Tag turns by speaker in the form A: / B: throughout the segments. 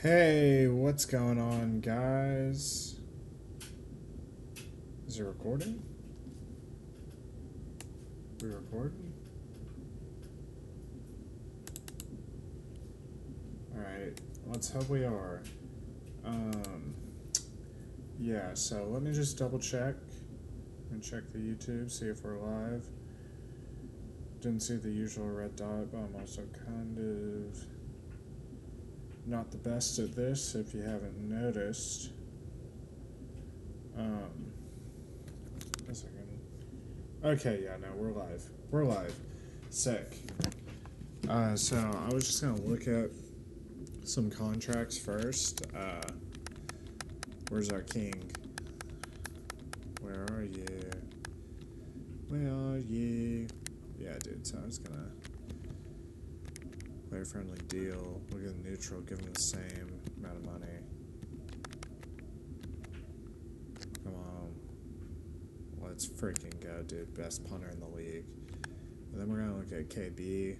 A: Hey, what's going on, guys? Is it recording? We recording? Alright, let's hope we are. Um, yeah, so let me just double check and check the YouTube, see if we're live. Didn't see the usual red dot, but I'm also kind of not the best at this if you haven't noticed. A second. Okay, yeah, no, we're live. We're live. Sick. So I was just gonna look at some contracts first. Where's our king? Where are you? Where are you? Yeah, dude, so I was gonna play a friendly deal. Look at the neutral, give him the same amount of money. Come on. Let's freaking go, dude. Best punter in the league. And then we're gonna look at KB.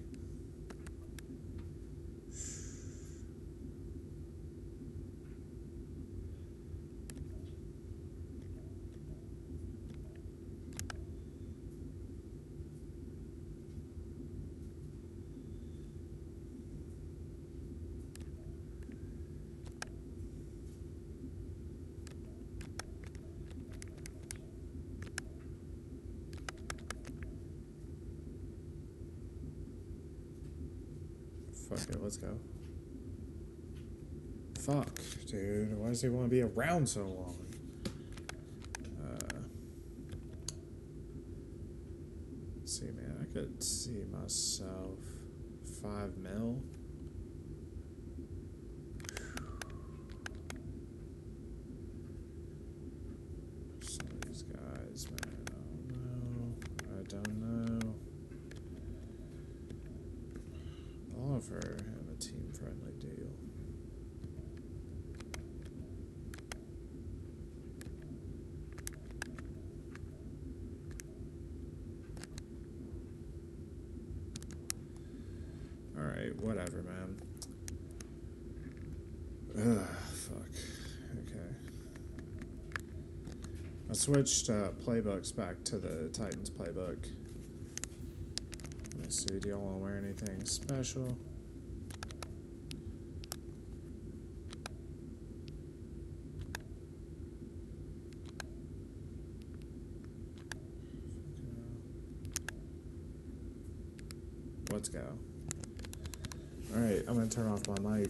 A: Fuck it, let's go. Fuck, dude. Why does he want to be around so long? Let's see, man. I could see myself 5 mil. Some of these guys, man. I don't know. I'll offer him a team-friendly deal. Alright, whatever, man. Ugh, fuck. Okay. I switched playbooks back to the Titans playbook. Let me see, do y'all want to wear anything special? Let's go. Alright, I'm gonna turn off my mic.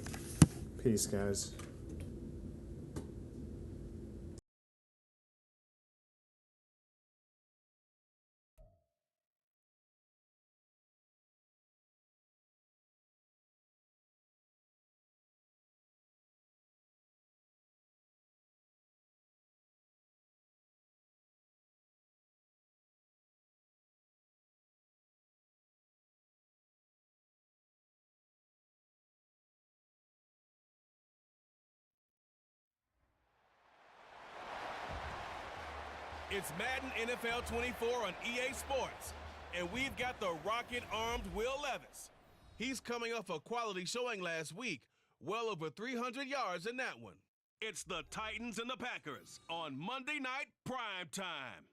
A: Peace, guys.
B: It's Madden NFL 24 on EA Sports, and we've got the rocket-armed Will Levis. He's coming off a quality showing last week, well over 300 yards in that one. It's the Titans and the Packers on Monday Night Prime Time.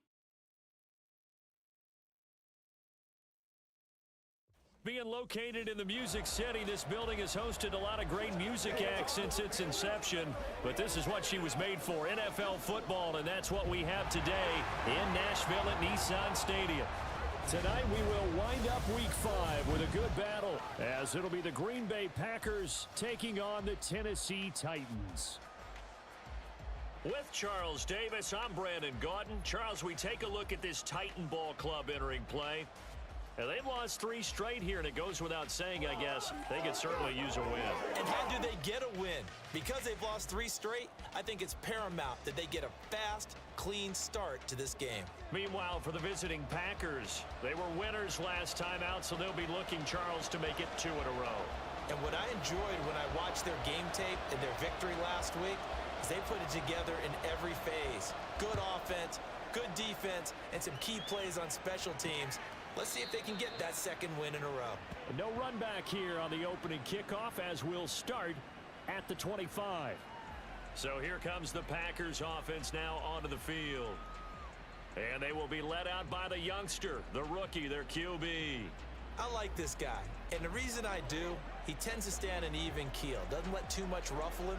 C: Being located in the Music City, this building has hosted a lot of great music acts since its inception. But this is what she was made for, NFL football, and that's what we have today in Nashville at Nissan Stadium. Tonight we will wind up Week 5 with a good battle, as it'll be the Green Bay Packers taking on the Tennessee Titans. With Charles Davis, I'm Brandon Gaudin. Charles, we take a look at this Titan Ball Club entering play. And they've lost 3 straight here, and it goes without saying, I guess, they could certainly use a win.
D: And how do they get a win? Because they've lost 3 straight, I think it's paramount that they get a fast, clean start to this game.
C: Meanwhile, for the visiting Packers, they were winners last time out, so they'll be looking, Charles, to make it 2 in a row.
D: And what I enjoyed when I watched their game tape and their victory last week is they put it together in every phase. Good offense, good defense, and some key plays on special teams. Let's see if they can get that 2nd win in a row.
C: No run back here on the opening kickoff, as we'll start at the 25. So here comes the Packers offense now onto the field. And they will be led out by the youngster, the rookie, their QB.
D: I like this guy, and the reason I do, he tends to stay on an even keel, doesn't let too much ruffle him.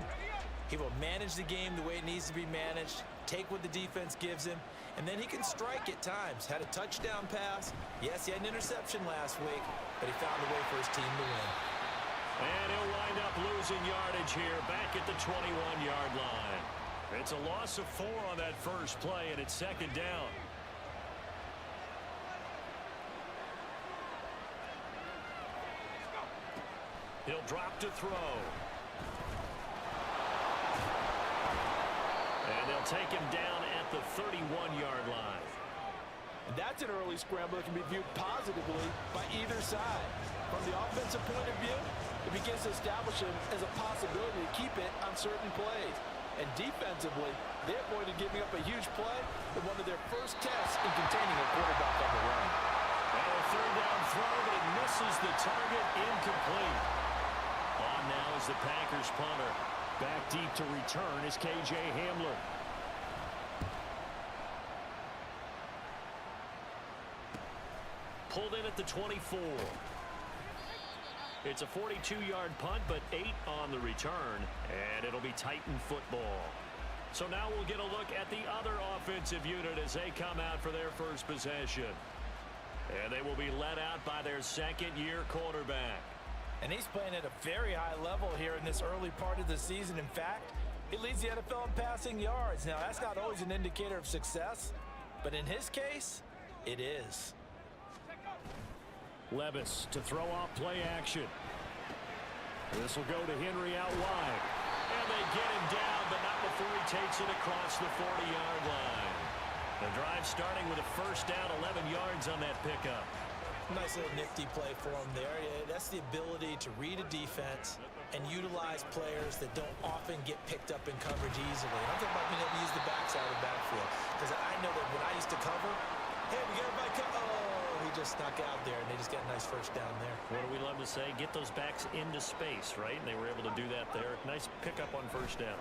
D: He will manage the game the way it needs to be managed, take what the defense gives him, and then he can strike at times. Had a touchdown pass. Yes, he had an interception last week, but he found a way for his team to win.
C: And he'll wind up losing yardage here back at the 21-yard line. It's a loss of 4 on that first play, and it's second down. He'll drop to throw. And they'll take him down at the 31-yard line.
E: That's an early scramble that can be viewed positively by either side. From the offensive point of view, it begins to establish him as a possibility to keep it on certain plays. And defensively, they avoided giving up a huge play in one of their first tests in containing a quarterback on the run.
C: And a third down throw, but it misses the target, incomplete. On now is the Packers punter. Back deep to return is K.J. Hamler. Pulled in at the 24. It's a 42-yard punt, but 8 on the return, and it'll be Titan football. So now we'll get a look at the other offensive unit as they come out for their first possession. And they will be led out by their second-year quarterback.
D: And he's playing at a very high level here in this early part of the season. In fact, he leads the NFL in passing yards. Now, that's not always an indicator of success, but in his case, it is.
C: Levis to throw off play action. This will go to Henry out wide. And they get him down, but not before he takes it across the 40-yard line. The drive starting with a first down, 11 yards on that pickup.
D: Nice little nifty play for him there. That's the ability to read a defense and utilize players that don't often get picked up in coverage easily. I'm talking about being able to use the backside of the backfield. Because I know that when I used to cover, hey, we got everybody cover. Oh, he just snuck out there, and they just got a nice first down there.
C: What do we love to say? Get those backs into space, right? And they were able to do that there. Nice pickup on first down.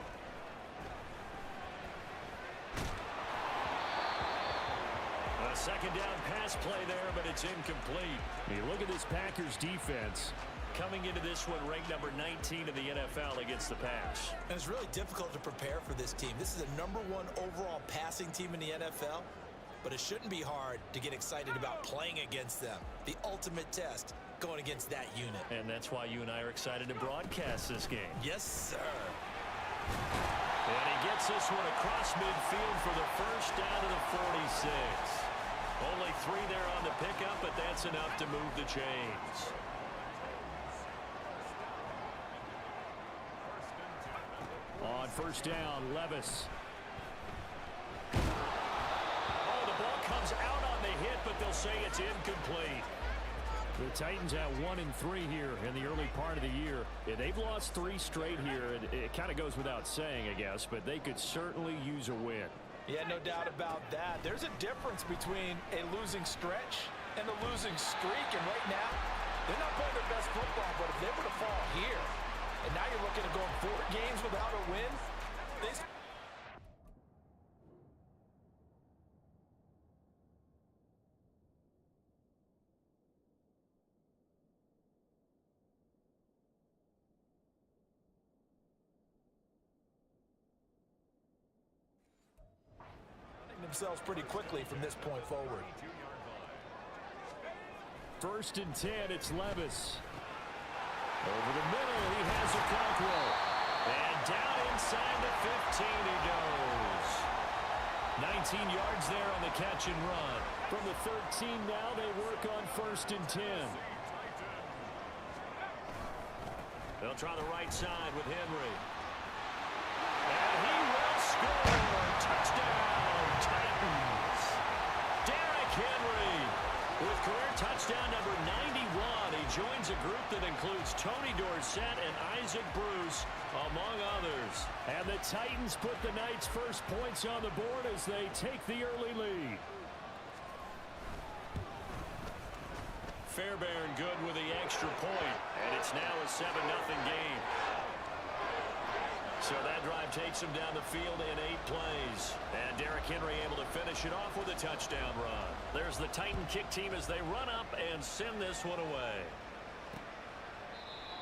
C: A second down pass play there, but it's incomplete. You look at this Packers defense coming into this one ranked number 19 in the NFL against the pass.
D: And it's really difficult to prepare for this team. This is a #1 overall passing team in the NFL, but it shouldn't be hard to get excited about playing against them. The ultimate test going against that unit.
C: And that's why you and I are excited to broadcast this game.
D: Yes, sir.
C: And he gets this one across midfield for the first down to the 46. Only 3 there on the pickup, but that's enough to move the chains. On first down, Levis. Oh, the ball comes out on the hit, but they'll say it's incomplete. The Titans have 1-3 here in the early part of the year. Yeah, they've lost 3 straight here. It kind of goes without saying, I guess, but they could certainly use a win.
E: Yeah, no doubt about that. There's a difference between a losing stretch and a losing streak. And right now, they're not playing their best football, but if they were to fall here, and now you're looking at going 4 games without a win, themselves pretty quickly from this point forward.
C: First and 10, it's Levis. Over the middle, he has a control. And down inside the 15 he goes. 19 yards there on the catch and run. From the 13 now, they work on first and 10. They'll try the right side with Henry. And he will score. Touchdown, Titans. Derrick Henry with career touchdown number 91. He joins a group that includes Tony Dorsett and Isaac Bruce, among others. And the Titans put the Knights' first points on the board as they take the early lead. Fairbairn good with the extra point, and it's now a 7-0 game. So that drive takes him down the field in 8 plays. And Derrick Henry able to finish it off with a touchdown run. There's the Titan kick team as they run up and send this one away.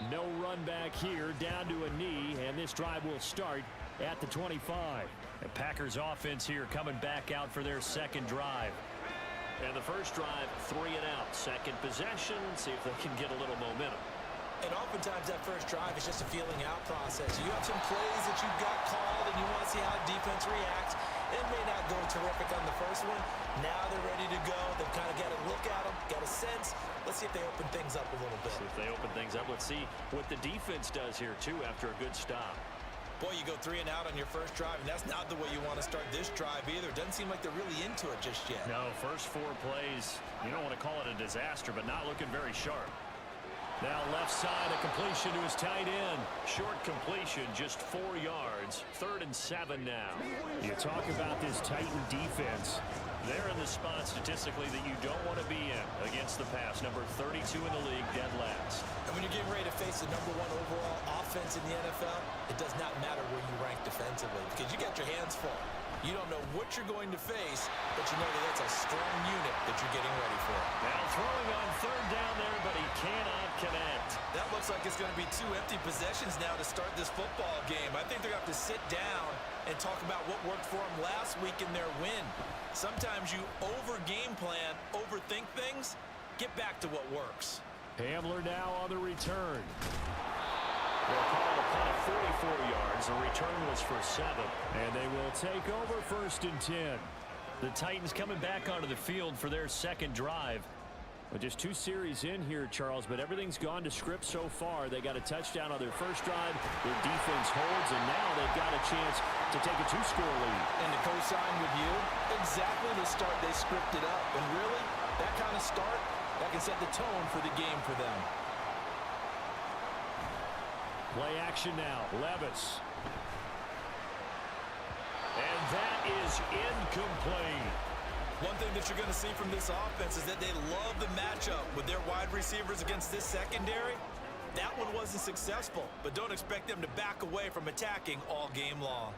C: No run back here, down to a knee, and this drive will start at the 25. The Packers offense here coming back out for their second drive. And the first drive, 3 and out. Second possession, see if they can get a little momentum.
D: And oftentimes that first drive is just a feeling out process. You have some plays that you've got called and you want to see how defense reacts. It may not go terrific on the first one. Now they're ready to go. They've kind of got a look at them, got a sense. Let's see if they open things up a little bit.
C: See if they open things up. Let's see what the defense does here, too, after a good stop.
D: Boy, you go 3 and out on your first drive, and that's not the way you want to start this drive either. Doesn't seem like they're really into it just yet.
C: No, first 4 plays, you don't want to call it a disaster, but not looking very sharp. Now left side, a completion to his tight end. Short completion, just 4 yards. 3rd and 7 now. You talk about this Titan defense. They're in the spot statistically that you don't want to be in against the pass. Number 32 in the league, dead last.
D: And when you're getting ready to face the #1 overall offense in the NFL, it does not matter where you rank defensively because you got your hands full. You don't know what you're going to face, but you know that that's a strong unit that you're getting ready for.
C: Now throwing on 3rd down there, but he cannot connect.
D: That looks like it's going to be 2 empty possessions now to start this football game. I think they're going to have to sit down and talk about what worked for them last week in their win. Sometimes you over-game plan, overthink things. Get back to what works.
C: Hamler now on the return. They'll call it a punt of 44 yards. The return was for 7. And they will take over 1st and 10. The Titans coming back onto the field for their second drive. Well, just 2 series in here, Charles, but everything's gone to script so far. They got a touchdown on their first drive. Their defense holds, and now they've got a chance to take a 2-score lead.
E: And to co-sign with you, exactly the start they scripted up. And really, that kind of start, that can set the tone for the game for them.
C: Play action now. Levis. And that is incomplete.
D: One thing that you're going to see from this offense is that they love the matchup with their wide receivers against this secondary. That one wasn't successful, but don't expect them to back away from attacking all game long.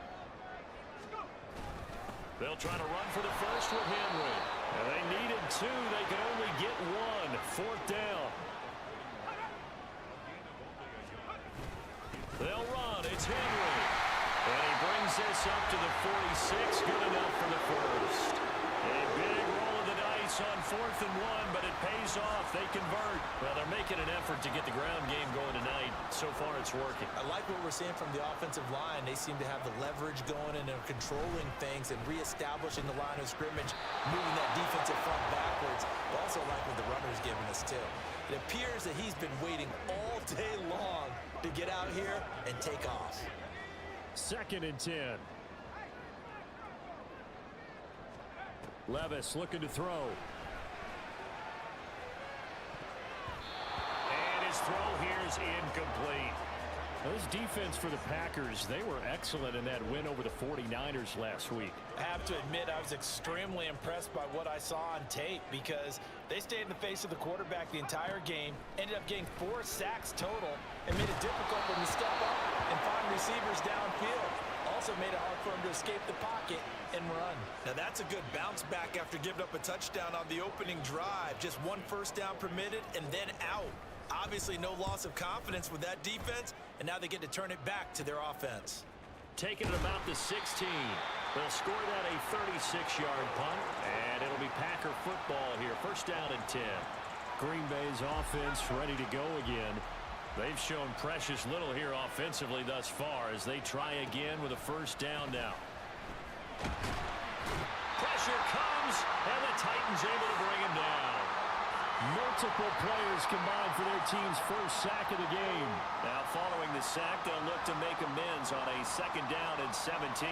C: They'll try to run for the first with Henry. And they needed 2. They could only get 1. 4th down. They'll run. It's Henry. And he brings this up to the 46. Good enough for the first. A big roll of the dice on 4th and 1, but it pays off. They convert. Well, they're making an effort to get the ground game going tonight. So far, it's working.
D: I like what we're seeing from the offensive line. They seem to have the leverage going and they're controlling things and reestablishing the line of scrimmage, moving that defensive front backwards. I also like what the runner's giving us, too. It appears that he's been waiting all day long to get out here and take off.
C: 2nd and 10. Levis looking to throw. And his throw here is incomplete. This defense for the Packers, they were excellent in that win over the 49ers last week.
E: I have to admit, I was extremely impressed by what I saw on tape because they stayed in the face of the quarterback the entire game, ended up getting 4 sacks total, and made it difficult for him to step up and find receivers downfield. Also made it hard for him to escape the pocket and run.
D: Now that's a good bounce back after giving up a touchdown on the opening drive. Just 1 first down permitted and then out. Obviously no loss of confidence with that defense, and now they get to turn it back to their offense.
C: Taking it about the 16. They'll score that a 36-yard punt, and it'll be Packer football here. 1st down and 10. Green Bay's offense ready to go again. They've shown precious little here offensively thus far as they try again with a 1st down now. Pressure comes, and the Titans able to bring him down. Multiple players combined for their team's first sack of the game. Now following the sack, they'll look to make amends on a 2nd down and 17.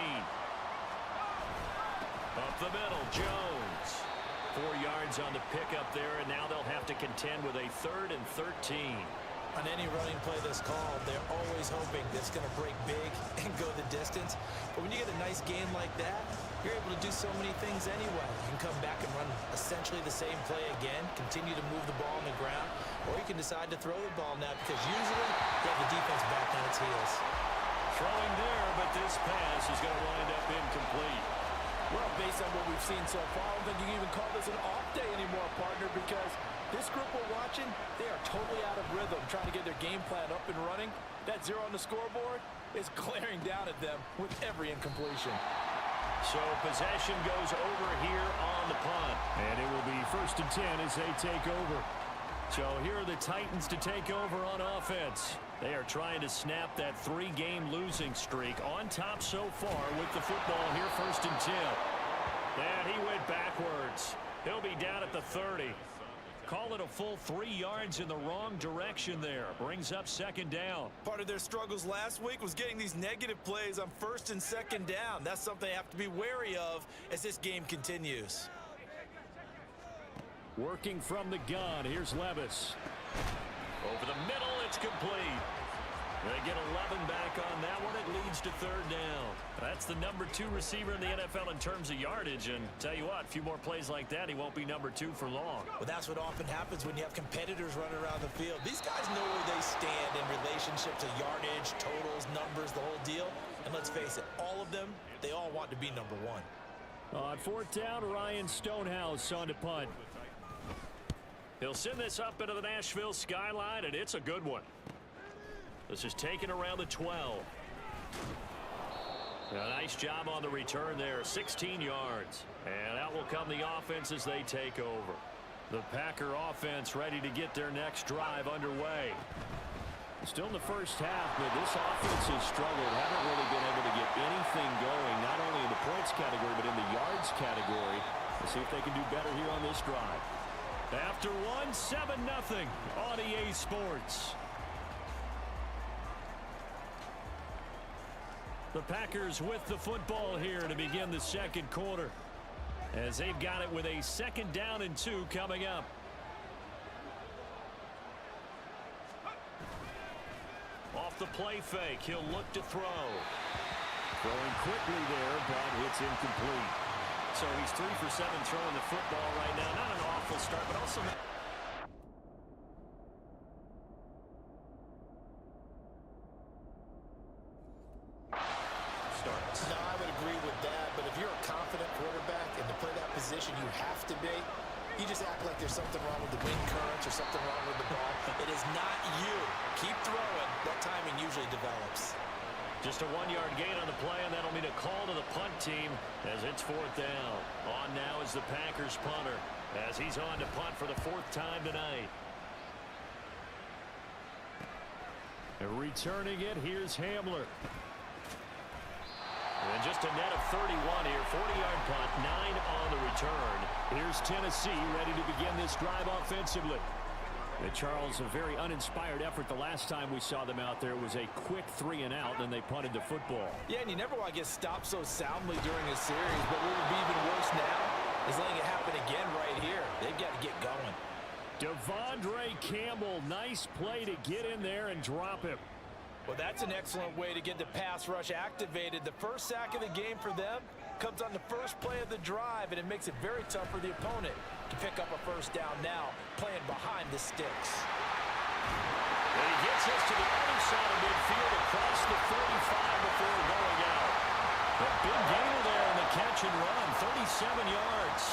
C: Up the middle, Jones. 4 yards on the pickup there, and now they'll have to contend with a 3rd and 13.
D: On any running play that's called, they're always hoping that it's going to break big and go the distance. But when you get a nice game like that, you're able to do so many things anyway. You can come back and run essentially the same play again, continue to move the ball on the ground, or you can decide to throw the ball now because usually you have the defense back on its heels.
C: Throwing there, but this pass is going to wind up incomplete.
E: Well, based on what we've seen so far, I don't think you can even call this an off day anymore, partner, because this group we're watching, they are totally out of rhythm, trying to get their game plan up and running. That 0 on the scoreboard is glaring down at them with every incompletion.
C: So possession goes over here on the punt. And it will be 1st and 10 as they take over. So here are the Titans to take over on offense. They are trying to snap that 3-game losing streak, on top so far with the football here, 1st and 10. And he went backwards. He'll be down at the 30. Call it a full 3 yards in the wrong direction there. Brings up 2nd down.
D: Part of their struggles last week was getting these negative plays on 1st and 2nd down. That's something they have to be wary of as this game continues.
C: Working from the gun, here's Levis. Over the middle, it's complete. They get 11 back on that one. It leads to 3rd down. That's the number 2 receiver in the NFL in terms of yardage. And tell you what, a few more plays like that, he won't be number 2 for long.
D: Well, that's what often happens when you have competitors running around the field. These guys know where they stand in relationship to yardage, totals, numbers, the whole deal. And let's face it, all of them, they all want to be number 1.
C: On 4th down, Ryan Stonehouse on to punt. He'll send this up into the Nashville skyline, and it's a good one. This is taken around the 12. A nice job on the return there, 16 yards. And out will come the offense as they take over. The Packer offense ready to get their next drive underway. Still in the first half, but this offense has struggled. Haven't really been able to get anything going, not only in the points category, but in the yards category. We'll see if they can do better here on this drive. After 7-0 on EA Sports. The Packers with the football here to begin the 2nd quarter, as they've got it with a 2nd down and 2 coming up. Off the play fake, he'll look to throw. Throwing quickly there, but it's incomplete. So he's 3 for 7 throwing the football right now. Not an awful start, but also starts.
D: No, I would agree with that, but if you're a confident quarterback and to play that position you have to be, you just act like there's something wrong with the wind currents or something wrong with the ball. It is not you. Keep throwing. That timing usually develops.
C: Just a 1-yard gain on the play, and that'll mean a call to the punt team as it's 4th down. On now is the Packers punter as he's on to punt for the 4th time tonight. And returning it, here's Hamler. And just a net of 31 here, 40-yard punt, 9 on the return. Here's Tennessee ready to begin this drive offensively. Charles, a very uninspired effort the last time we saw them out there. Was a quick 3 and out, then they punted the football.
E: Yeah, and you never want to get stopped so soundly during a series, but what would be even worse now is letting it happen again right here. They've got to get going.
C: Devondre Campbell, nice play to get in there and drop him.
E: Well, that's an excellent way to get the pass rush activated. The first sack of the game for them comes on the first play of the drive, and it makes it very tough for the opponent to pick up a 1st down now, playing behind the sticks.
C: And he gets us to the other side of midfield across the 35 before going out. A big gainer there on the catch and run, 37 yards.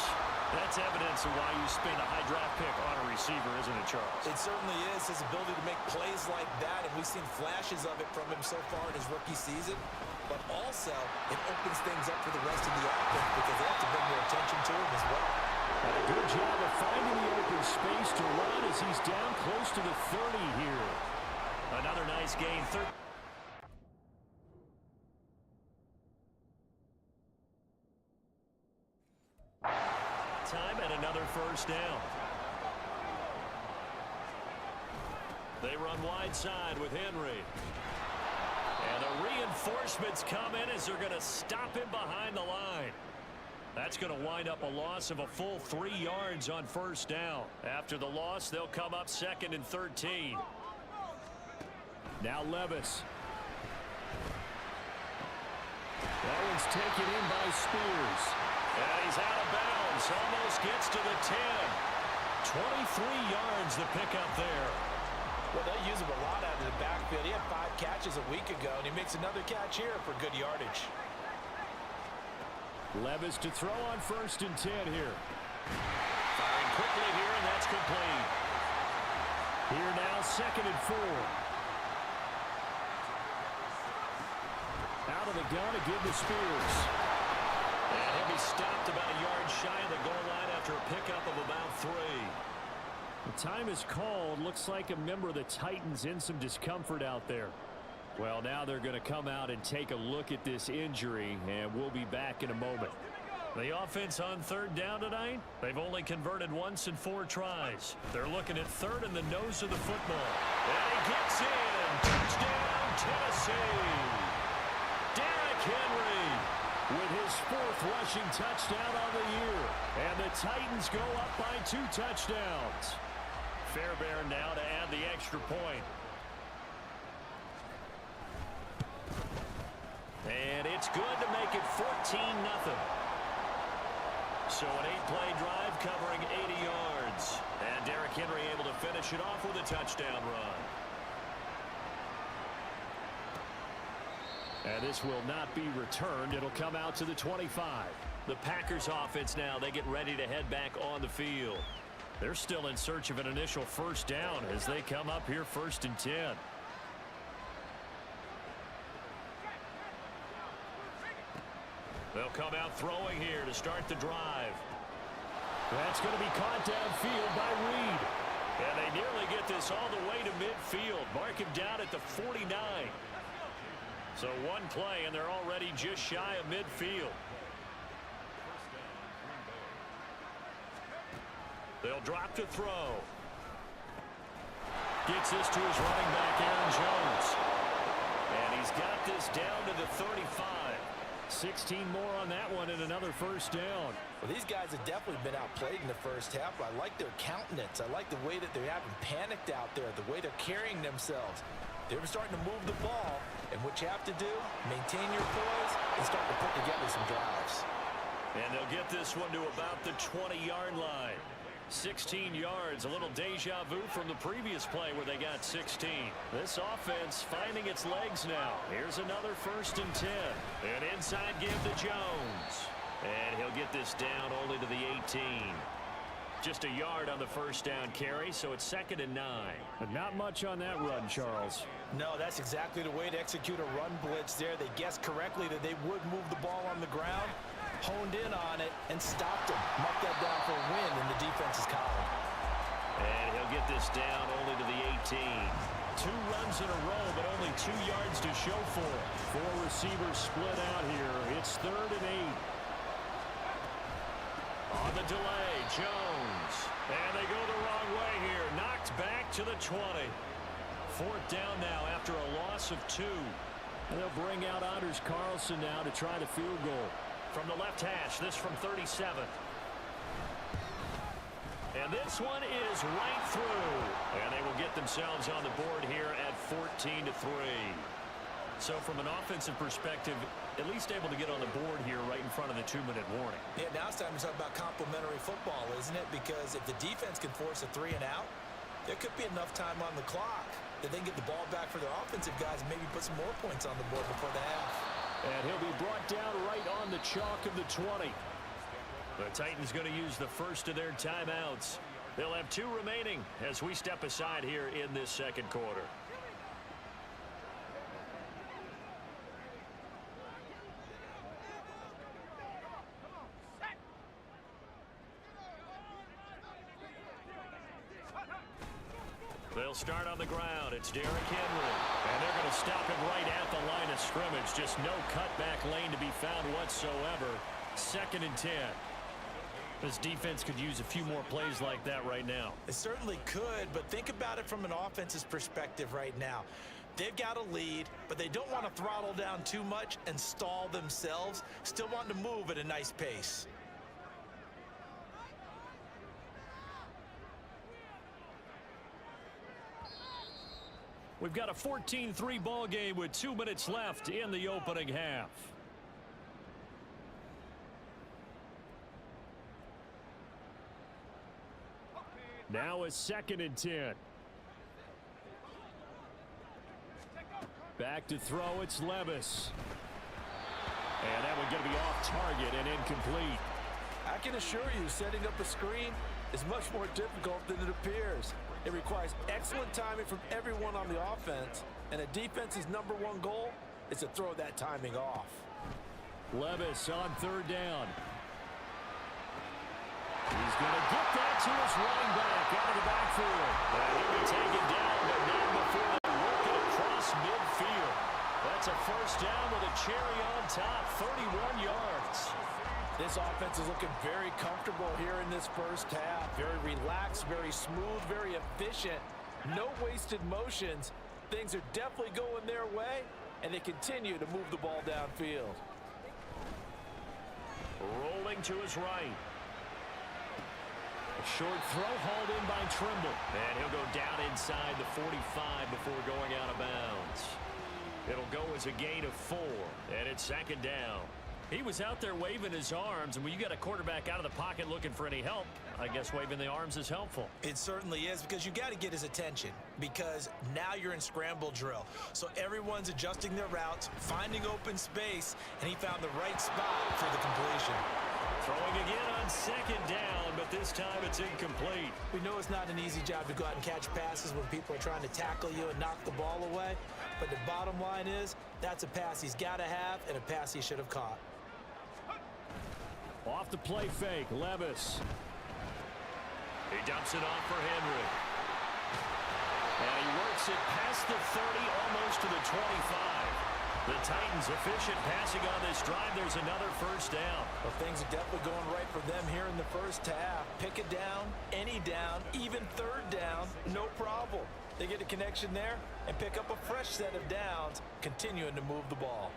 C: That's evidence of why you spend a high draft pick on a receiver, isn't it, Charles?
D: It certainly is, his ability to make plays like that, and we've seen flashes of it from him so far in his rookie season. But also, it opens things up for the rest of the offense because they have to bring their attention to him as well.
C: And a good job of finding the open space to run as he's down close to the 30 here. Another nice gain. Time and another 1st down. They run wide side with Henry. And the reinforcements come in as they're going to stop him behind the line. That's going to wind up a loss of a full 3 yards on 1st down. After the loss, they'll come up 2nd and 13. Now Levis. That one's taken in by Spears. And he's out of bounds. Almost gets to the 10. 23 yards the pickup there.
E: Well, they use him a lot out of the backfield. He had 5 catches a week ago, and he makes another catch here for good yardage.
C: Levis to throw on 1st and 10 here. Firing quickly here, and that's complete. Here now, 2nd and 4. Out of the gun again to Spears. And he'll be stopped about a yard shy of the goal line after a pickup of about 3. The time is called. Looks like a member of the Titans in some discomfort out there. Well, now they're going to come out and take a look at this injury, and we'll be back in a moment. The offense on 3rd down tonight, they've only converted once in 4 tries. They're looking at 3rd in the nose of the football. And he gets in. Touchdown, Tennessee. Derrick Henry with his 4th rushing touchdown on the year. And the Titans go up by 2 touchdowns. Fairbairn now to add the extra point. And it's good to make it 14-0. So an 8-play drive covering 80 yards. And Derrick Henry able to finish it off with a touchdown run. And this will not be returned. It'll come out to the 25. The Packers offense now, they get ready to head back on the field. They're still in search of an initial 1st down as they come up here 1st and 10. They'll come out throwing here to start the drive. That's going to be caught downfield by Reed. And they nearly get this all the way to midfield. Mark him down at the 49. So 1 play, and they're already just shy of midfield. They'll drop to throw. Gets this to his running back, Aaron Jones. And he's got this down to the 35. 16 more on that one and another 1st down.
E: Well, these guys have definitely been outplayed in the 1st half. I like their countenance. I like the way that they haven't panicked out there, the way they're carrying themselves. They're starting to move the ball, and what you have to do, maintain your poise and start to put together some drives.
C: And they'll get this one to about the 20-yard line. 16 yards, a little deja vu from the previous play where they got 16. This offense finding its legs now. Here's another 1st and 10. An inside give to Jones. And he'll get this down only to the 18. Just a yard on the 1st down carry, so it's 2nd and 9. But not much on that run, Charles.
E: No, that's exactly the way to execute a run blitz there. They guessed correctly that they would move the ball on the ground, honed in on it, and stopped him. Marked that down for a win in the defense's column.
C: And he'll get this down only to the 18. 2 runs in a row, but only 2 yards to show for it. 4 receivers split out here. It's 3rd and 8. On the delay, Jones. And they go the wrong way here. Knocked back to the 20. 4th down now after a loss of 2. And they'll bring out Anders Carlson now to try the field goal. From the left hash, this from 37. And this one is right through. And they will get themselves on the board here at 14-3. So from an offensive perspective, at least able to get on the board here right in front of the 2-minute warning.
E: Yeah, now it's time to talk about complementary football, isn't it? Because if the defense can force a 3 and out, there could be enough time on the clock that they can get the ball back for their offensive guys and maybe put some more points on the board before the half.
C: And he'll be brought down right on the chalk of the 20. The Titans going to use the first of their timeouts. They'll have 2 remaining as we step aside here in this 2nd quarter. They'll start on the ground. It's Derrick Henry. And they're going to stop him right at the line of scrimmage. Just no cutback lane to be found whatsoever. 2nd and 10. This defense could use a few more plays like that right now.
E: It certainly could, but think about it from an offense's perspective right now. They've got a lead, but they don't want to throttle down too much and stall themselves. Still wanting to move at a nice pace.
C: We've got a 14-3 ball game with 2 minutes left in the opening half. Now a 2nd and 10. Back to throw, it's Levis. And that one going to be off target and incomplete.
E: I can assure you, setting up a screen is much more difficult than it appears. It requires excellent timing from everyone on the offense, and a defense's #1 goal is to throw that timing off.
C: Levis on 3rd down. He's going to get that to his running back out of the backfield. And he'll be taken down, but not before they work it across midfield. That's a 1st down with a cherry on top, 31 yards.
E: This offense is looking very comfortable here in this first half. Very relaxed, very smooth, very efficient. No wasted motions. Things are definitely going their way, and they continue to move the ball downfield.
C: Rolling to his right. A short throw hauled in by Trimble. And he'll go down inside the 45 before going out of bounds. It'll go as a gain of 4, and it's 2nd down. He was out there waving his arms, and when you got a quarterback out of the pocket looking for any help, I guess waving the arms is helpful.
D: It certainly is, because you got to get his attention, because now you're in scramble drill. So everyone's adjusting their routes, finding open space, and he found the right spot for the completion.
C: Throwing again on 2nd down, but this time it's incomplete.
D: We know it's not an easy job to go out and catch passes when people are trying to tackle you and knock the ball away, but the bottom line is that's a pass he's got to have and a pass he should have caught.
C: Off the play fake, Levis. He dumps it off for Henry. And he works it past the 30, almost to the 25. The Titans efficient passing on this drive. There's another 1st down.
D: Well, things are definitely going right for them here in the first half. Pick it down, any down, even 3rd down, no problem. They get a connection there and pick up a fresh set of downs, continuing to move the ball.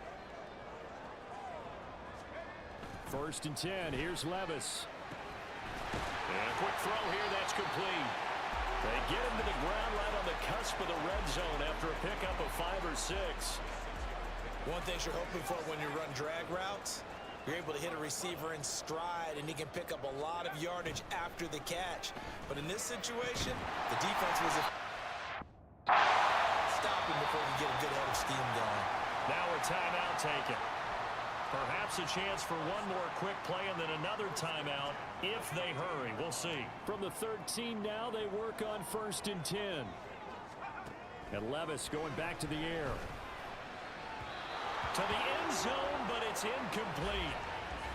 C: 1st and 10. Here's Levis. And a quick throw here. That's complete. They get him to the ground right on the cusp of the red zone after a pickup of 5 or 6.
D: One thing you're hoping for when you run drag routes, you're able to hit a receiver in stride, and he can pick up a lot of yardage after the catch. But in this situation, the defense was stopping before he get a good head of steam going.
C: Now a timeout taken. Perhaps a chance for one more quick play and then another timeout if they hurry. We'll see. From the 13 now, they work on 1st and 10. And Levis going back to the air. To the end zone, but it's incomplete.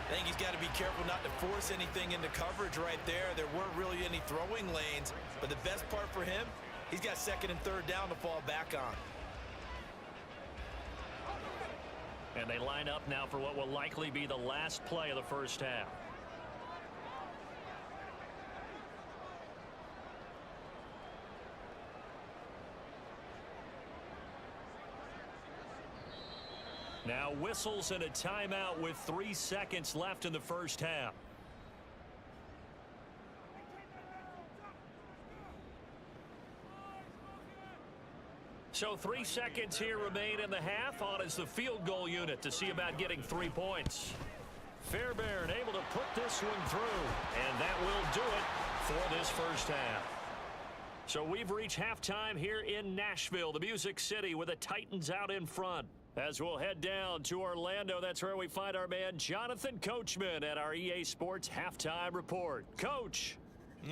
D: I think he's got to be careful not to force anything into coverage right there. There weren't really any throwing lanes, but the best part for him, he's got 2nd and 3rd down to fall back on.
C: And they line up now for what will likely be the last play of the first half. Now whistles and a timeout with 3 seconds left in the first half. So 3 seconds here remain in the half. On is the field goal unit to see about getting 3 points. Fairbairn able to put this one through, and that will do it for this first half. So we've reached halftime here in Nashville, the Music City, with the Titans out in front. As we'll head down to Orlando, that's where we find our man Jonathan Coachman at our EA Sports Halftime Report. Coach.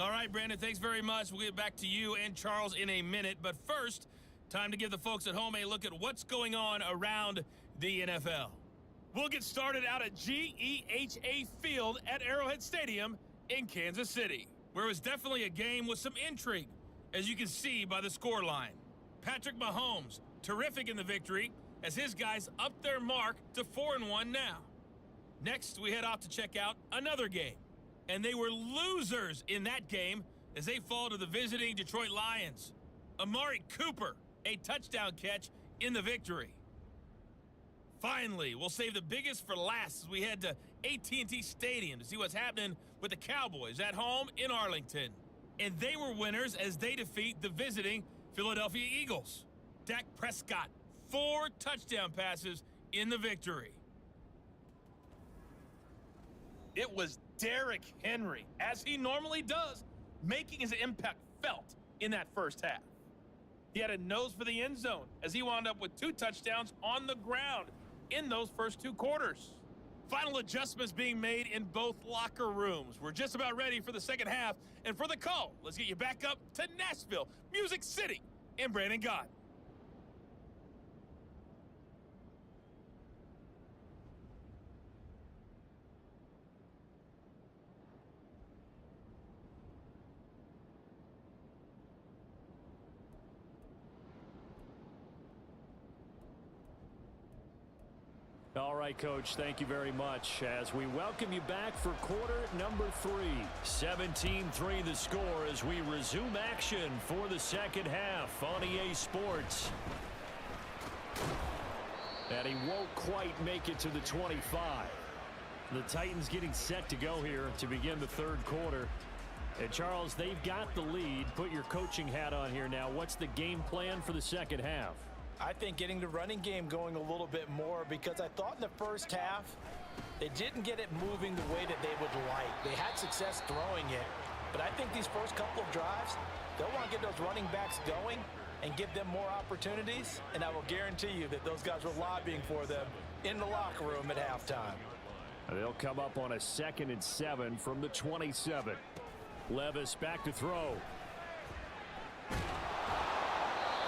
B: All right, Brandon, thanks very much. We'll get back to you and Charles in a minute. But first, time to give the folks at home a look at what's going on around the NFL. We'll get started out at GEHA Field at Arrowhead Stadium in Kansas City, where it was definitely a game with some intrigue, as you can see by the scoreline. Patrick Mahomes, terrific in the victory, as his guys upped their mark to 4-1 now. Next, we head off to check out another game, and they were losers in that game as they fall to the visiting Detroit Lions. Amari Cooper, a touchdown catch in the victory. Finally, we'll save the biggest for last as we head to AT&T Stadium to see what's happening with the Cowboys at home in Arlington. And they were winners as they defeat the visiting Philadelphia Eagles. Dak Prescott, 4 touchdown passes in the victory. It was Derrick Henry, as he normally does, making his impact felt in that first half.
F: He had a nose for the end zone as he wound up with 2 touchdowns on the ground in those first 2 quarters. Final adjustments being made in both locker rooms. We're just about ready for the second half. And for the call, let's get you back up to Nashville, Music City, and Brandon Gott.
C: All right, Coach, thank you very much as we welcome you back for quarter number 3. 17-3 the score as we resume action for the second half on EA Sports. And he won't quite make it to the 25. The Titans getting set to go here to begin the third quarter. And Charles, they've got the lead. Put your coaching hat on here now. What's the game plan for the second half?
D: I think getting the running game going a little bit more, because I thought in the first half they didn't get it moving the way that they would like. They had success throwing it, but I think these first couple of drives, they'll want to get those running backs going and give them more opportunities, and I will guarantee you that those guys were lobbying for them in the locker room at halftime.
C: They'll come up on a 2nd and 7 from the 27. Levis back to throw.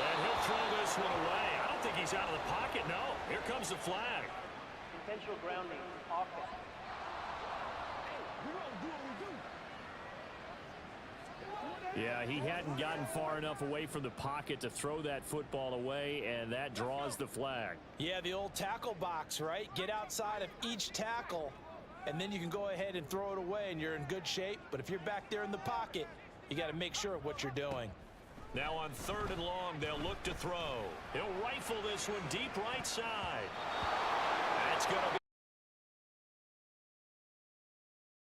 C: And he'll throw this one away. I don't think he's out of the pocket, no. Here comes the flag.
G: Intentional grounding, offense.
C: Yeah, he hadn't gotten far enough away from the pocket to throw that football away, and that draws the flag.
D: Yeah, the old tackle box, right? Get outside of each tackle, and then you can go ahead and throw it away, and you're in good shape. But if you're back there in the pocket, you got to make sure of what you're doing.
C: Now on 3rd and long, they'll look to throw. He'll rifle this one deep right side. That's going to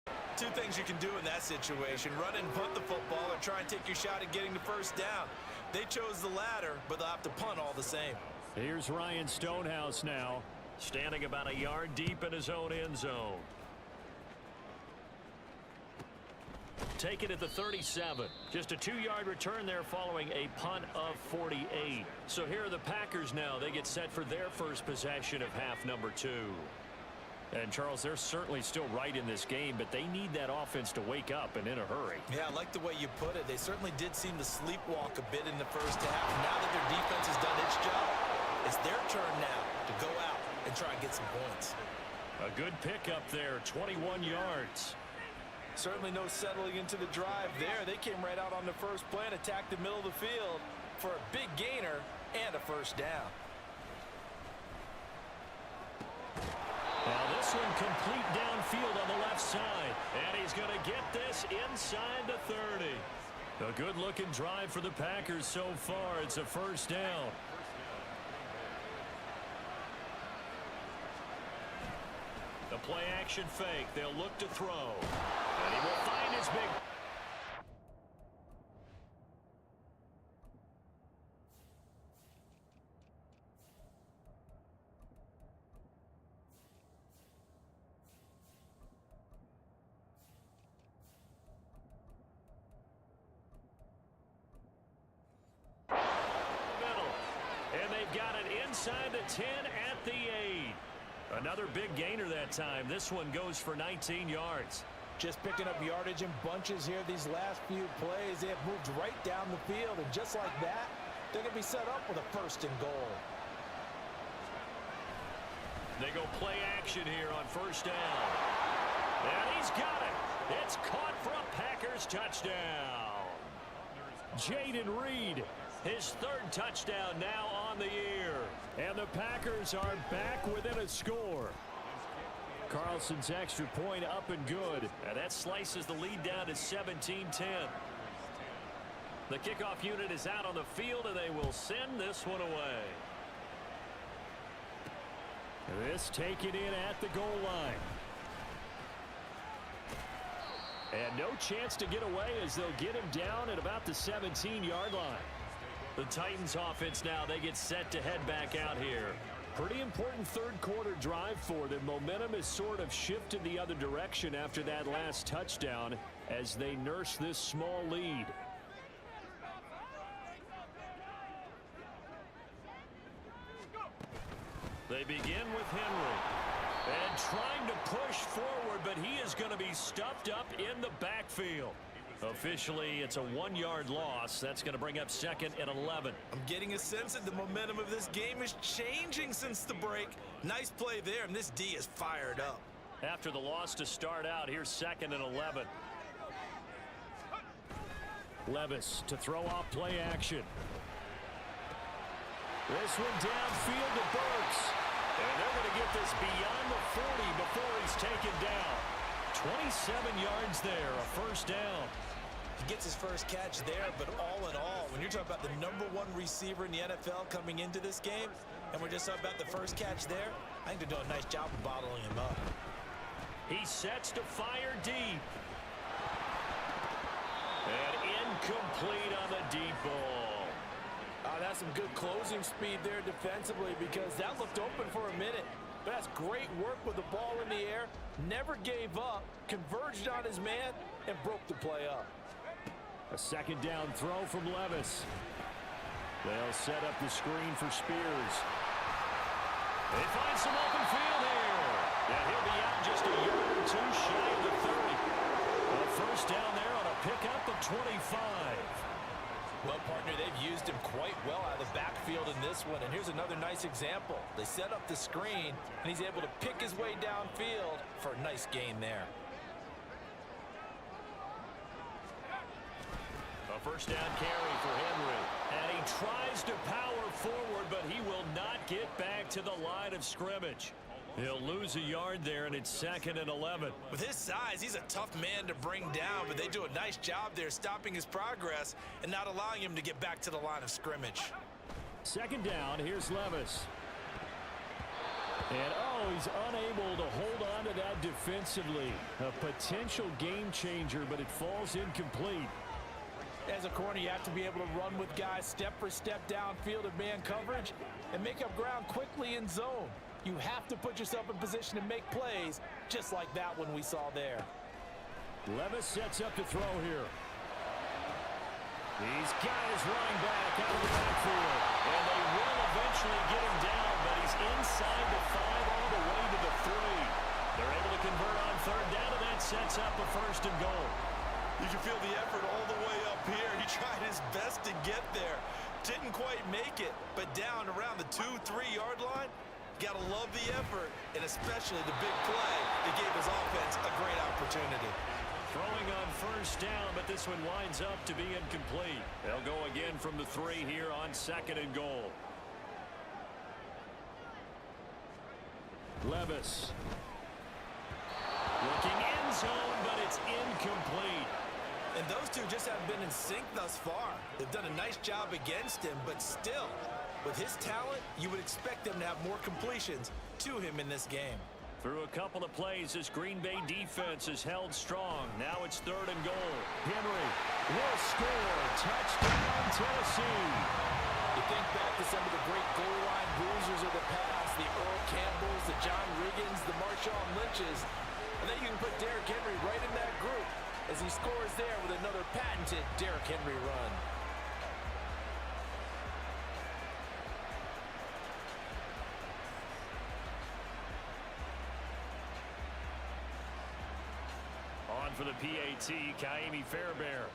C: be...
D: 2 things you can do in that situation: run and punt the football, or try and take your shot at getting the first down. They chose the latter, but they'll have to punt all the same.
C: Here's Ryan Stonehouse now, standing about a yard deep in his own end zone. Taken at the 37. Just a 2-yard return there following a punt of 48. So here are the Packers now. They get set for their first possession of half number 2. And, Charles, they're certainly still right in this game, but they need that offense to wake up and in a hurry.
D: Yeah, I like the way you put it. They certainly did seem to sleepwalk a bit in the first half. Now that their defense has done its job, it's their turn now to go out and try and get some points.
C: A good pickup there, 21 yards.
D: Certainly no settling into the drive there. They came right out on the first play and attacked the middle of the field for a big gainer and a first down.
C: Now this one complete downfield on the left side. And he's going to get this inside the 30. A good-looking drive for the Packers so far. It's a first down. The play-action fake. They'll look to throw. And he will find his big... And they've got it inside the 10 at the 8. Another big gainer that time. This one goes for 19 yards.
D: Just picking up yardage in bunches here these last few plays. They have moved right down the field, and just like that, they're going to be set up with a first and goal.
C: They go play action here on first down. And he's got it. It's caught for a Packers touchdown. Jaden Reed, his 3rd touchdown now on the year. And the Packers are back within a score. Carlson's extra point up and good. And that slices the lead down to 17-10. The kickoff unit is out on the field, and they will send this one away. This taken in at the goal line. And no chance to get away as they'll get him down at about the 17-yard line. The Titans offense now, they get set to head back out here. Pretty important third quarter drive for them. Momentum has sort of shifted the other direction after that last touchdown as they nurse this small lead. They begin with Henry. And trying to push forward, but he is going to be stuffed up in the backfield. Officially, it's a 1-yard loss. That's going to bring up 2nd and 11.
D: I'm getting a sense that the momentum of this game is changing since the break. Nice play there, and this D is fired up.
C: After the loss to start out, here's 2nd and 11. Levis to throw off play action. This one downfield to Burks. And they're going to get this beyond the 40 before he's taken down. 27 yards there, a first down.
D: He gets his first catch there, but all in all, when you're talking about the #1 receiver in the NFL coming into this game, and we're just talking about the first catch there, I think they're doing a nice job of bottling him up.
C: He sets to fire deep. And incomplete on the deep ball.
E: That's some good closing speed there defensively, because that looked open for a minute. But that's great work with the ball in the air. Never gave up, converged on his man, and broke the play up.
C: A 2nd down throw from Levis. They'll set up the screen for Spears. They find some open field here. And he'll be out just a yard or two shy of the 30. A first down there on a pickup of 25.
D: Well, partner, they've used him quite well out of the backfield in this one. And here's another nice example. They set up the screen, and he's able to pick his way downfield for a nice gain there.
C: A first down carry for Henry. And he tries to power forward, but he will not get back to the line of scrimmage. He'll lose a yard there, and it's 2nd and 11.
D: With his size, he's a tough man to bring down, but they do a nice job there stopping his progress and not allowing him to get back to the line of scrimmage.
C: 2nd down, here's Levis. And, he's unable to hold on to that defensively. A potential game changer, but it falls incomplete.
E: As a corner, you have to be able to run with guys step for step downfield in man coverage and make up ground quickly in zone. You have to put yourself in position to make plays, just like that one we saw there.
C: Levis sets up to throw here. He's got his running back out of the backfield. And they will eventually get him down, but he's inside the 5 all the way to the 3. They're able to convert on 3rd down, and that sets up a 1st and goal.
D: You can feel the effort all the way up here. He tried his best to get there. Didn't quite make it, but down around the 2-3 yard line, gotta love the effort, and especially the big play that gave his offense a great opportunity.
C: Throwing on 1st down, but this one winds up to be incomplete. They'll go again from the 3 here on 2nd and goal. Levis. Looking end zone, but it's incomplete.
D: And those two just haven't been in sync thus far. They've done a nice job against him, but still, with his talent, you would expect them to have more completions to him in this game.
C: Through a couple of plays, this Green Bay defense is held strong. Now it's 3rd and goal. Henry will score. Touchdown, Tennessee.
E: You think back to some of the great goal line bruisers of the past, the Earl Campbells, the John Riggins, the Marshawn Lynches. And then you can put Derrick Henry right in that group as he scores there with another patented Derrick Henry run.
C: On for the PAT, Kaimi Fairbairn.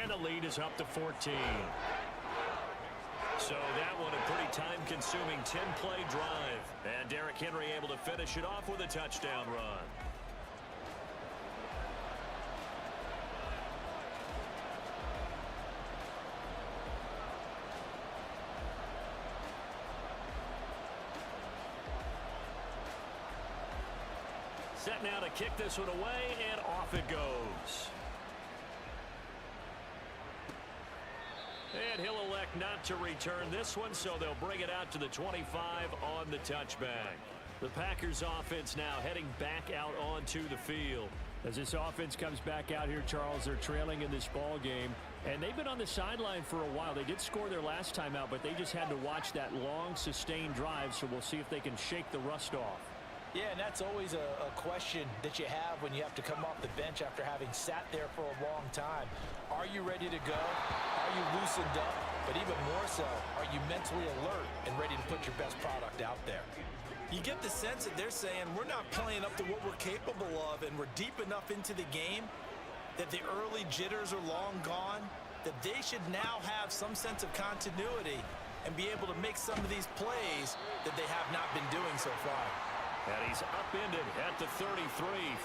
C: And the lead is up to 14. So that one a pretty time-consuming 10-play drive. And Derrick Henry able to finish it off with a touchdown run. Set now to kick this one away, and off it goes. And he'll elect not to return this one, so they'll bring it out to the 25 on the touchback. The Packers offense now heading back out onto the field. As this offense comes back out here, Charles, they're trailing in this ball game, and they've been on the sideline for a while. They did score their last time out, but they just had to watch that long, sustained drive, so we'll see if they can shake the rust off.
E: Yeah, and that's always a question that you have when you have to come off the bench after having sat there for a long time. Are you ready to go? Are you loosened up?
D: but even more so, are you mentally alert and ready to put your best product out there? You get the sense that they're saying we're not playing up to what we're capable of, and we're deep enough into the game that the early jitters are long gone, that they should now have some sense of continuity and be able to make some of these plays that they have not been doing so far.
C: And he's upended at the 33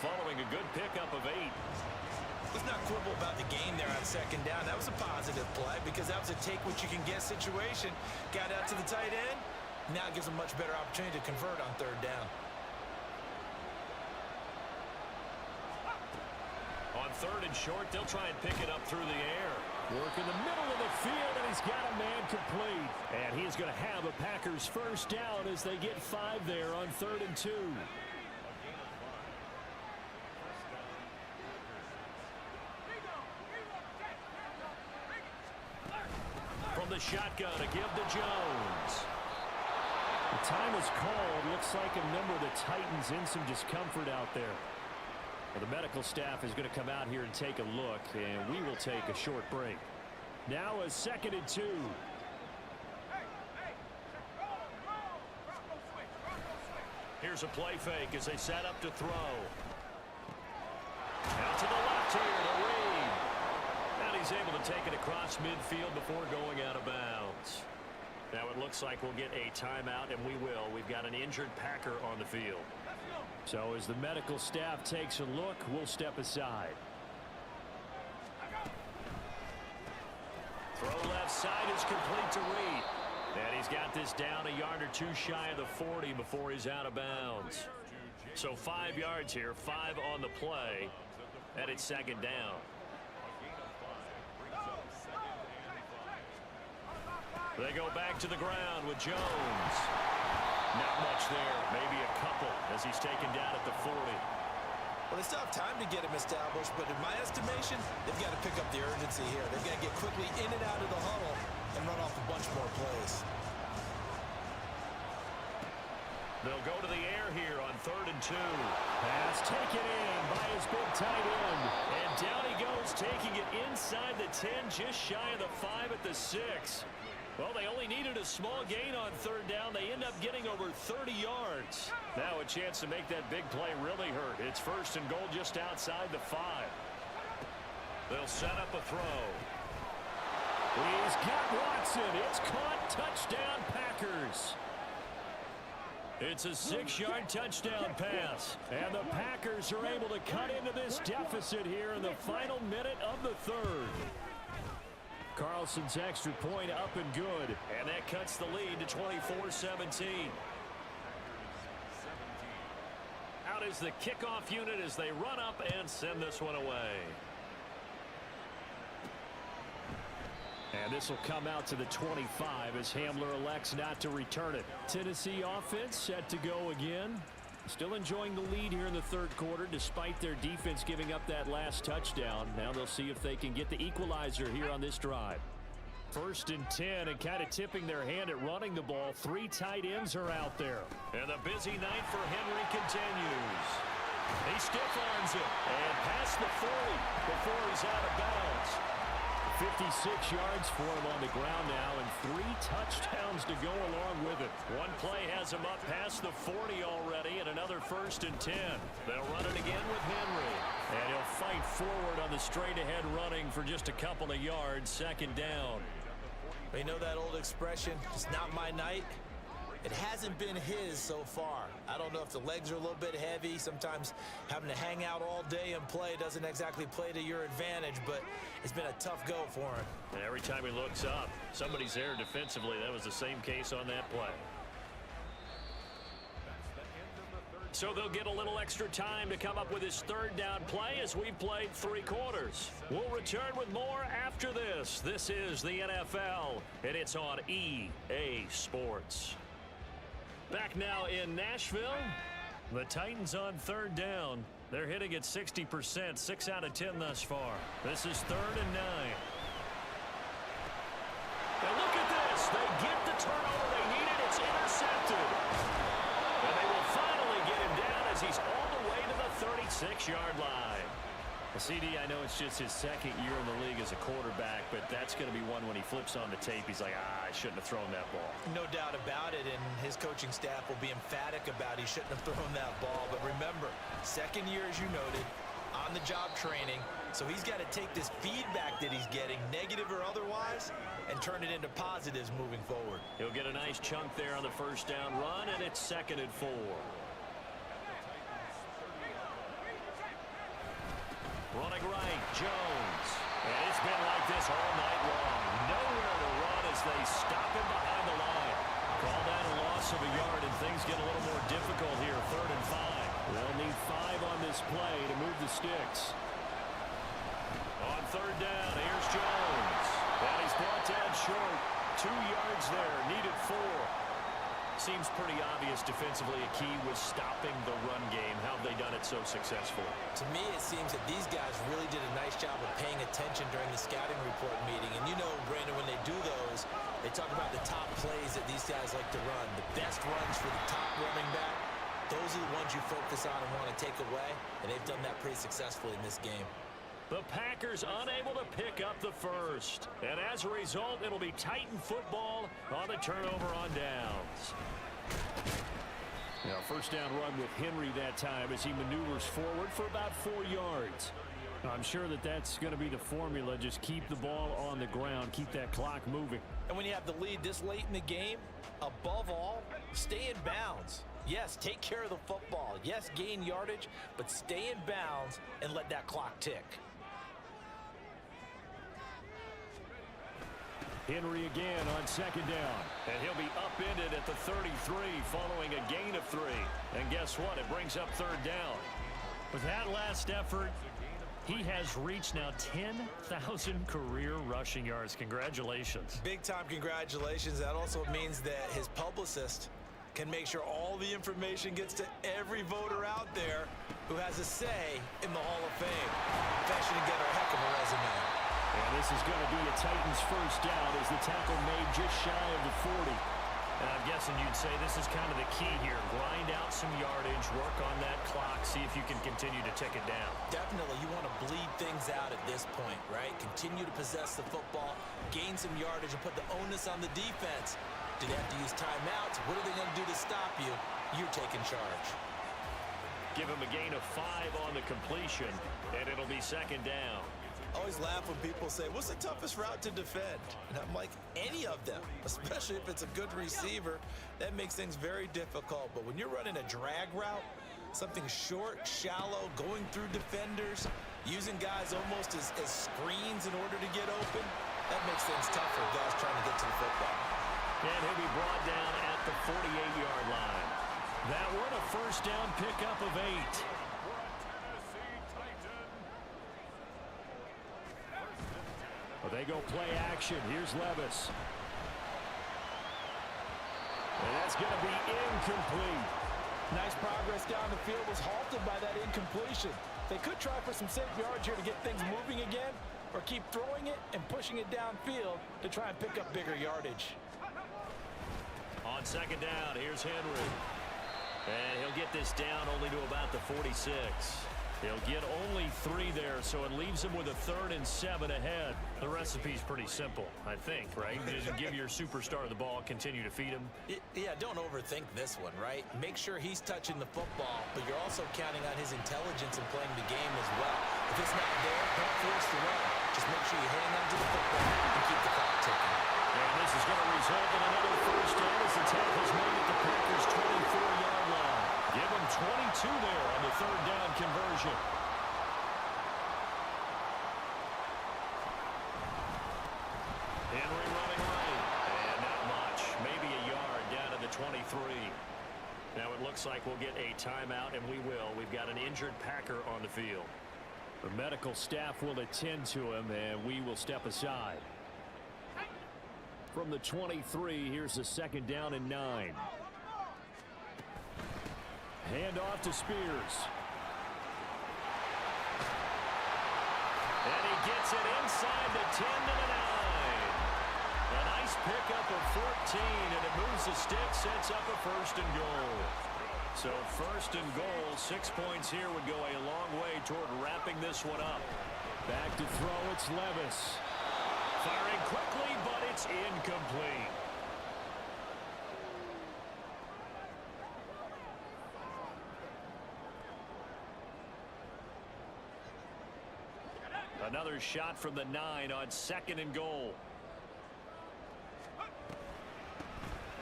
C: following a good pickup of 8.
D: Let's not quibble about the game there on second down. That was a positive play because that was a take-what-you-can-get situation. Got out to the tight end. Now it gives them a much better opportunity to convert on third down.
C: On third and short, they'll try and pick it up through the air. Work in the middle of the field, and he's got a man complete. And he's going to have a Packers first down as they get 5 there on 3rd and 2. From the shotgun, a give to Jones. The time is called. Looks like a member of the Titans in some discomfort out there. Well, the medical staff is going to come out here and take a look, and we will take a short break. Now a 2nd and 2. Here's a play fake as they set up to throw. Out to the left here to Reed. And he's able to take it across midfield before going out of bounds. Now it looks like we'll get a timeout, and we will. We've got an injured Packer on the field. So as the medical staff takes a look, we'll step aside. Throw left side is complete to Reed. And he's got this down a yard or 2 shy of the 40 before he's out of bounds. So 5 yards here, 5 on the play, and it's 2nd down. They go back to the ground with Jones. Not much there, maybe a couple as he's taken down at the 40.
D: Well, they still have time to get him established, but in my estimation, they've got to pick up the urgency here. They've got to get quickly in and out of the huddle and run off a bunch more plays.
C: They'll go to the air here on 3rd and 2. Pass taken in by his big tight end. And down he goes, taking it inside the 10, just shy of the 5 at the 6. Well, they only needed a small gain on 3rd down. They end up getting over 30 yards. Now a chance to make that big play really hurt. It's 1st and goal just outside the 5. They'll set up a throw. He's got Watson. It's caught. Touchdown, Packers. It's a 6-yard touchdown pass. And the Packers are able to cut into this deficit here in the final minute of the 3rd. Carlson's extra point up and good. And that cuts the lead to 24-17. Out is the kickoff unit as they run up and send this one away. And this will come out to the 25 as Hamler elects not to return it. Tennessee offense set to go again. Still enjoying the lead here in the 3rd quarter despite their defense giving up that last touchdown. Now they'll see if they can get the equalizer here on this drive. 1st and 10, and kind of tipping their hand at running the ball. 3 tight ends are out there. And the busy night for Henry continues. He stiff arms it and past the 40 before he's out of bounds. 56 yards for him on the ground now, and 3 touchdowns to go along with it. One play has him up past the 40 already, and another 1st and 10. They'll run it again with Henry. And he'll fight forward on the straight-ahead running for just a couple of yards. 2nd down.
D: You know that old expression, it's not my night? It hasn't been his so far. I don't know if the legs are a little bit heavy. Sometimes having to hang out all day and play doesn't exactly play to your advantage, but it's been a tough go for him.
C: And every time he looks up, somebody's there defensively. That was the same case on that play. So they'll get a little extra time to come up with his 3rd down play as we've played 3 quarters. We'll return with more after this. This is the NFL, and it's on EA Sports. Back now in Nashville, the Titans on 3rd down. They're hitting at 60%, 6 out of 10 thus far. This is 3rd and 9. Now look at this. They get the turnover they needed. It's intercepted. And they will finally get him down as he's all the way to the 36-yard line. Well, CD, I know it's just his second year in the league as a quarterback, but that's going to be one when he flips on the tape. He's like, I shouldn't have thrown that ball.
D: No doubt about it, and his coaching staff will be emphatic about he shouldn't have thrown that ball. But remember, second year, as you noted, on-the-job training, so he's got to take this feedback that he's getting, negative or otherwise, and turn it into positives moving forward.
C: He'll get a nice chunk there on the first down run, and it's 2nd and 4. Running right, Jones. And it's been like this all night long. Nowhere to run as they stop him behind the line. Call that a loss of a yard, and things get a little more difficult here. 3rd and 5. They'll need 5 on this play to move the sticks. On 3rd down, here's Jones. And he's brought down short. 2 yards there, needed 4. Seems pretty obvious defensively a key was stopping the run game. How have they done it so successfully?
D: To me, it seems that these guys really did a nice job of paying attention during the scouting report meeting. And you know, Brandon, when they do those, they talk about the top plays that these guys like to run. The best runs for the top running back, those are the ones you focus on and want to take away. And they've done that pretty successfully in this game.
C: The Packers unable to pick up the first. And as a result, it'll be Titan football on the turnover on downs. Now, first down run with Henry that time as he maneuvers forward for about 4 yards. I'm sure that that's going to be the formula. Just keep the ball on the ground. Keep that clock moving.
D: And when you have the lead this late in the game, above all, stay in bounds. Yes, take care of the football. Yes, gain yardage, but stay in bounds and let that clock tick.
C: Henry again on 2nd down. And he'll be upended at the 33 following a gain of 3. And guess what? It brings up 3rd down. With that last effort, he has reached now 10,000 career rushing yards. Congratulations.
D: Big-time congratulations. That also means that his publicist can make sure all the information gets to every voter out there who has a say in the Hall of Fame. Fashioned together a heck of a resume.
C: And this is going to be a Titans first down as the tackle made just shy of the 40. And I'm guessing you'd say this is kind of the key here. Grind out some yardage, work on that clock, see if you can continue to tick it down.
D: Definitely. You want to bleed things out at this point, right? Continue to possess the football, gain some yardage, and put the onus on the defense. Do they have to use timeouts? What are they going to do to stop you? You're taking charge.
C: Give him a gain of 5 on the completion, and it'll be 2nd down.
D: I always laugh when people say, what's the toughest route to defend? And I'm like, any of them, especially if it's a good receiver. That makes things very difficult. But when you're running a drag route, something short, shallow, going through defenders, using guys almost as screens in order to get open, that makes things tough for guys trying to get to the football.
C: And he'll be brought down at the 48-yard line. That one a first down pickup of 8. Well, they go play action. Here's Levis. And that's going to be incomplete.
E: Nice progress down the field was halted by that incompletion. They could try for some safe yards here to get things moving again, or keep throwing it and pushing it downfield to try and pick up bigger yardage.
C: On 2nd down, here's Henry. And he'll get this down only to about the 46. He'll get only 3 there, so it leaves him with a 3rd and 7 ahead. The recipe's pretty simple, I think, right? Just give your superstar the ball, continue to feed him.
D: Yeah, don't overthink this one, right? Make sure he's touching the football, but you're also counting on his intelligence in playing the game as well. If it's not there, don't force the run. Just make sure you hang on to the football and keep the clock ticking.
C: And this is going to result in another first down as the tackle's made at the Packers' 24-yard line. Give him 22 there on the 3rd down conversion. Henry running right. And not much. Maybe a yard down to the 23. Now it looks like we'll get a timeout, and we will. We've got an injured Packer on the field. The medical staff will attend to him, and we will step aside. From the 23, here's the 2nd down and 9. Hand off to Spears. And he gets it inside the 10 to the 9. A nice pickup of 14, and it moves the stick, sets up a 1st and goal. So first and goal, 6 points here would go a long way toward wrapping this one up.
H: Back to throw, it's Levis.
C: Firing quickly, but it's incomplete. Another shot from the 9 on 2nd and goal.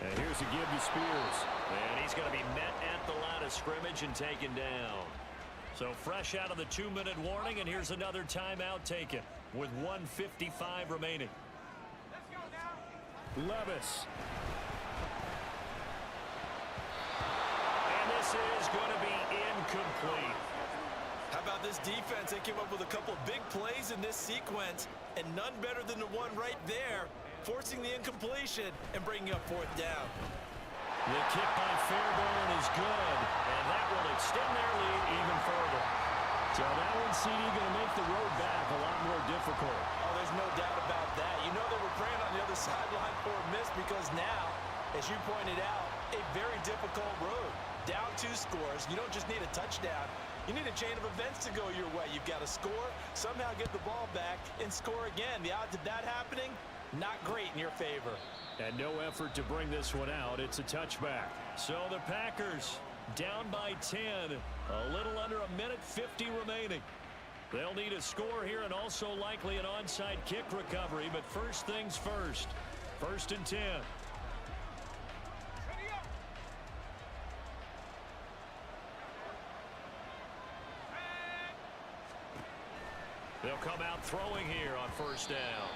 H: And here's a give to Spears.
C: And he's going to be met at the line of scrimmage and taken down. So fresh out of the 2-minute warning, and here's another timeout taken with 1:55 remaining.
H: Levis.
C: And this is going to be incomplete.
D: How about this defense? They came up with a couple of big plays in this sequence, and none better than the one right there, forcing the incompletion and bringing up 4th down.
C: The kick by Fairbairn is good, and that will extend their lead even further.
H: So that one, CD, going to make the road back a lot more difficult.
D: Oh, there's no doubt about that. You know they were praying on the other sideline for a miss because now, as you pointed out, a very difficult road. Down 2 scores. You don't just need a touchdown. You need a chain of events to go your way. You've got to score, somehow get the ball back, and score again. The odds of that happening, not great in your favor.
H: And no effort to bring this one out. It's a touchback.
C: So the Packers down by 10. A little under a minute 50 remaining. They'll need a score here and also likely an onside kick recovery. But first things first. 1st and 10. They'll come out throwing here on 1st down.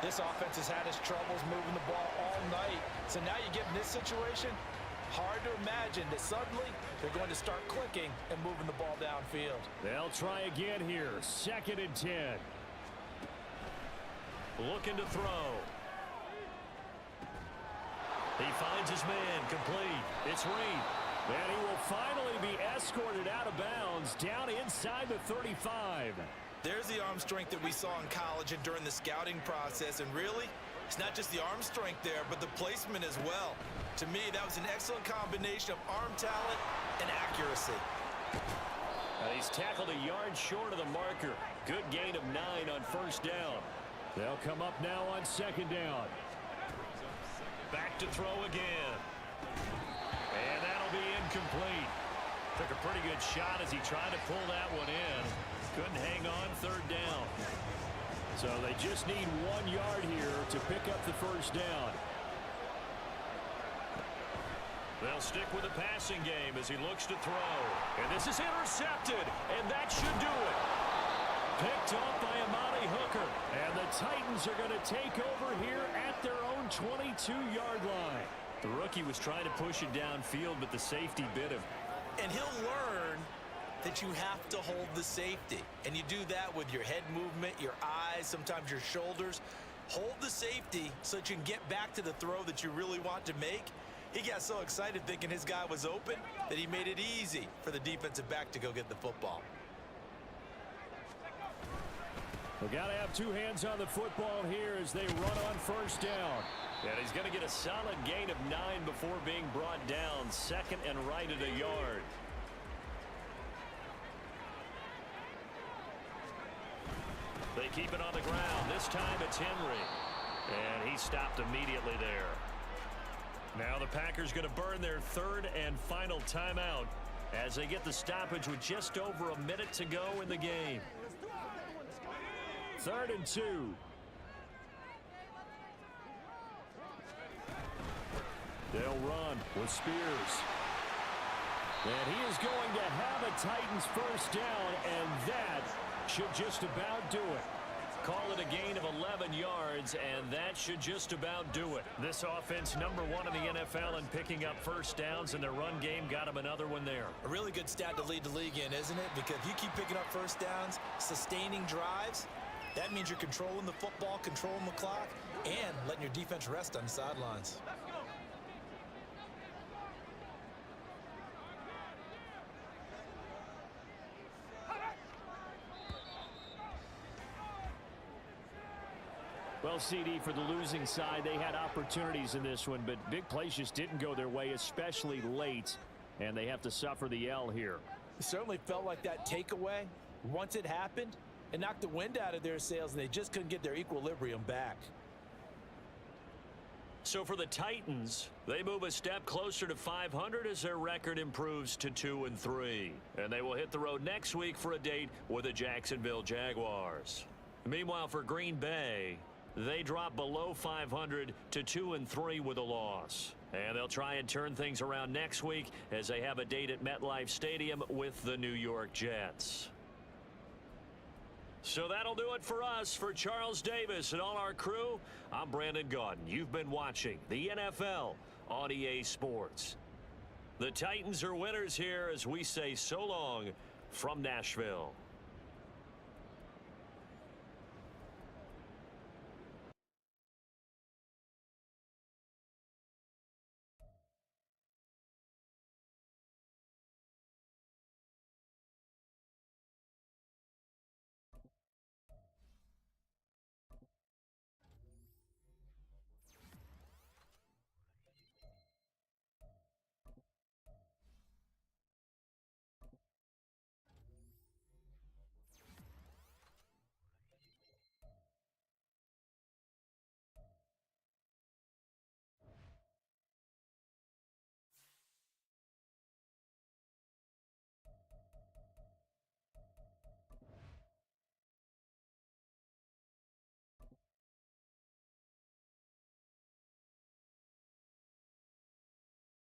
D: This offense has had its troubles moving the ball all night. So now you get in this situation, hard to imagine that suddenly they're going to start clicking and moving the ball downfield.
H: They'll try again here. 2nd and 10.
C: Looking to throw. He finds his man complete. It's Reed.
H: And he will finally be escorted out of bounds down inside the 35.
D: There's the arm strength that we saw in college and during the scouting process. And really, it's not just the arm strength there, but the placement as well. To me, that was an excellent combination of arm talent and accuracy.
C: He's tackled a yard short of the marker. Good gain of 9 on 1st down.
H: They'll come up now on 2nd down.
C: Back to throw again. And that'll be incomplete. Took a pretty good shot as he tried to pull that one in. Couldn't hang on 3rd down.
H: So they just need 1 yard here to pick up the 1st down.
C: They'll stick with the passing game as he looks to throw. And this is intercepted, and that should do it.
H: Picked off by Amani Hooker. And the Titans are going to take over here at their own 22-yard line.
C: The rookie was trying to push it downfield, but the safety bit him.
D: And he'll learn that you have to hold the safety. And you do that with your head movement, your eyes, sometimes your shoulders. Hold the safety so that you can get back to the throw that you really want to make. He got so excited thinking his guy was open that he made it easy for the defensive back to go get the football.
H: We've got to have 2 hands on the football here as they run on 1st down.
C: And he's going to get a solid gain of 9 before being brought down. 2nd and right at a yard. They keep it on the ground. This time it's Henry. And he stopped immediately there. Now the Packers going to burn their 3rd and final timeout as they get the stoppage with just over a minute to go in the game.
H: 3rd and 2. They'll run with Spears. And he is going to have a Titans 1st down, and that should just about do it.
C: Call it a gain of 11 yards, and that should just about do it. This offense, number 1 in the NFL in picking up 1st downs, and their run game got him another one there.
D: A really good stat to lead the league in, isn't it? Because if you keep picking up 1st downs, sustaining drives, that means you're controlling the football, controlling the clock, and letting your defense rest on the sidelines.
H: Well, CD, for the losing side, they had opportunities in this one, but big plays just didn't go their way, especially late. and they have to suffer the L here.
E: It certainly felt like that takeaway, once it happened, it knocked the wind out of their sails, and they just couldn't get their equilibrium back.
C: So for the Titans, they move a step closer to 500 as their record improves to 2-3. And they will hit the road next week for a date with the Jacksonville Jaguars. Meanwhile, for Green Bay, they drop below 500 to 2-3 with a loss. And they'll try and turn things around next week as they have a date at MetLife Stadium with the New York Jets. So that'll do it for us. For Charles Davis and all our crew, I'm Brandon Gaudin. You've been watching the NFL on EA Sports. The Titans are winners here as we say so long from Nashville.